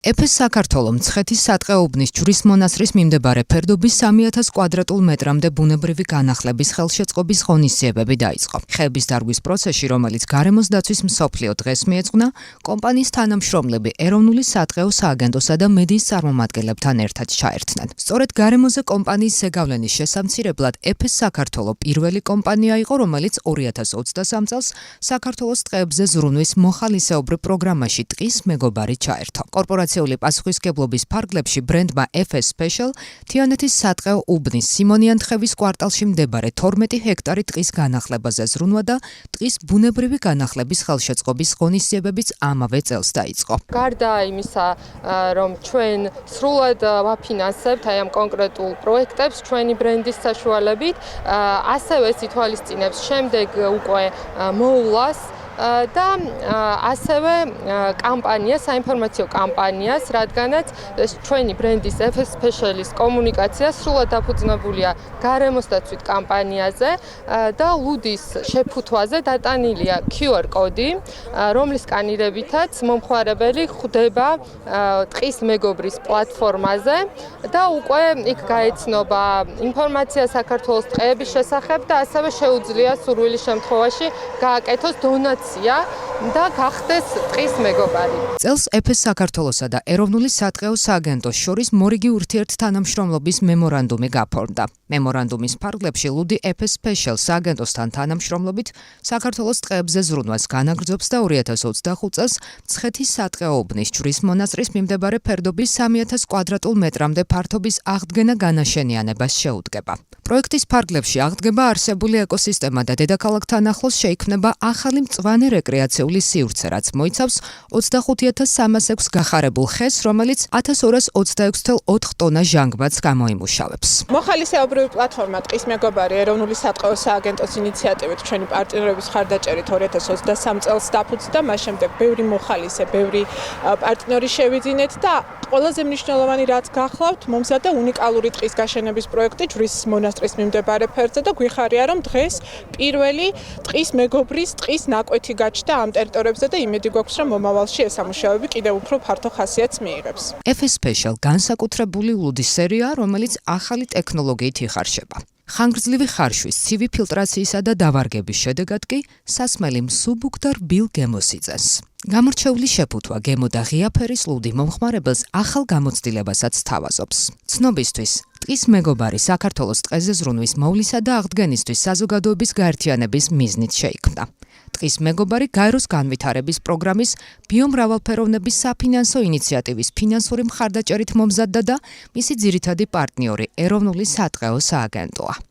ეფეს საქართველო მცხეთის სატყეობნის ჯვრის მონასტრის მიმდებარე ფერდობის 3000 კვადრატულ მეტრამდე ბუნებრივი განახლების ხელშეწყობის ღონისძიებები დაიწყო. ხეების დარგვის პროცესში, რომელიც გარემოს დაცვის მსოფლიო დღეს მიეძღვნა, კომპანიის თანამშრომლები ეროვნული სატყეო სააგენტოსა და მედიის წარმომადგენლებთან ერთად ჩაერთნენ. სწორედ გარემოზე კომპანიის ზეგავლენის შესამცირებლად ეფეს საქართველო პირველი კომპანია იყო, რომელიც 2023 წელს საქართველოს ტყეებზე ზრუნვის მოხალისეობრივ პროგრამაში ტყის მეგობარი ჩაერთო. კორპორაციული პასუხისმგებლობის ფარგლებში ბრენდმა FS Special თიანეთის სატყეო უბნის სიმონიან თხევის კვარტალში მდებარე 12 ჰექტარი ტყის განახლებაზე ზრუნვა და ტყის ბუნებრივი განახლების ხელშეწყობის ღონისძიებებიც ამავე წელს დაიწყო. გარდა იმისა, რომ ჩვენ სრულად ვაფინანსებთ აი ამ კონკრეტულ პროექტებს ჩვენი ბრენდის საშუალებით, ასევე ითვალისწინებს შემდეგ უკვე მოვლას და ასევე კამპანიას, საინფორმაციო კამპანიას, რადგანაც ჩვენი ბრენდის FS Special-ის კომუნიკაცია სრულად დაფუძნებულია გარემოს დაცვით კამპანიაზე და ლუდის შეფუთვაზე დატანილია QR კოდი, რომლის სკანირებითაც მომხმარებელი ხვდება ტყის მეგობრის პლატფორმაზე და უკვე იქ გაეცნობა ინფორმაცია საქართველოს ტყეების შესახებ და ასევე შეუძლია სურვილის შემთხვევაში გააკეთოს დონაცია და გახდეს ტყის მეგობარი. წელს ეფეს საქართველოსა და ეროვნული სატყეო სააგენტოს შორის მორიგი ურთიერთთანამშრომლობის მემორანდუმი გაფორმდა. მემორანდუმის ფარგლებში ლუდი FS Special სააგენტოსთან თანამშრომლობით საქართველოს ტყეებზე ზრუნვას განაგრძობს და 2025 წელს მცხეთის სატყეო უბნის ჯვრის მონასტრის მიმდებარე ფერდობის 3000 კვადრატულ მეტრამდე ფართობის აღდგენა განაშენიანებას შეუდგება. პროექტის ფარგლებში აღდგება არსებული ეკოსისტემა და დედაქალაქთან ახლოს შეიქმნება ახალი მწვანე რეკრეაციული სივრცე, რაც მოიცავს 25306 გახარებულ ხეს, რომელიც 1226,4 ტონა ჟანგბადს გამოიმუშავებს. მოხალისეობრივი პლატფორმა ტყის მეგობარი ეროვნული სატყეო სააგენტოს ინიციატივით ჩვენი პარტნიორების ხარდაჭერით 2023 წელს დაფუძნდა, მას შემდეგ ბევრი მოხალისე, ბევრი პარტნიორი შევიძინეთ და ყველაზე მნიშვნელოვანი რაც გახლავთ, მომზადდა უნიკალური ტყის გაშენების პროექტი ჯვრის მონასტრის მიმდებარე ფერდზე და გვიხარია, რომ დღეს პირველი ტყის მეგობრის ტყის ნაკვეთი გაჩნდა ამ ტერიტორიებზე და იმედი გვაქვს, რომ მომავალში ეს სამუშაოები კიდევ უფრო ფართო ხასიათს მიიღებს. FS Special განსაკუთრებული ლუდის სერია, რომელიც ახალი ტექნოლოგიით იხარშება. ხანგრძლივი ხარშვის, ცივი ფილტრაციისა და დავარგების შედეგად კი სასმელი მსუბუქ და რბილ გემოს იწენს. გამორჩეული შეფუთვა, გემო და ღია ფერის ლუდი მომხმარებელს ახალ გამოცდილებასაც სთავაზობს. ცნობისთვის, ტყის მეგობარი საქართველოს ტყეზე ზრუნვის მოვლისა და აღდგენისთვის საზოგადოების გაერთიანების მიზნით შეიქმნა. ტყის მეგობარი გაეროს განვითარების პროგრამის ბიომრავალფეროვნების საფინანსო ინიციატივის ფინანსური მხარდაჭერით მომზადდა და მისი ძირითადი პარტნიორი ეროვნული სატყეო სააგენტოა.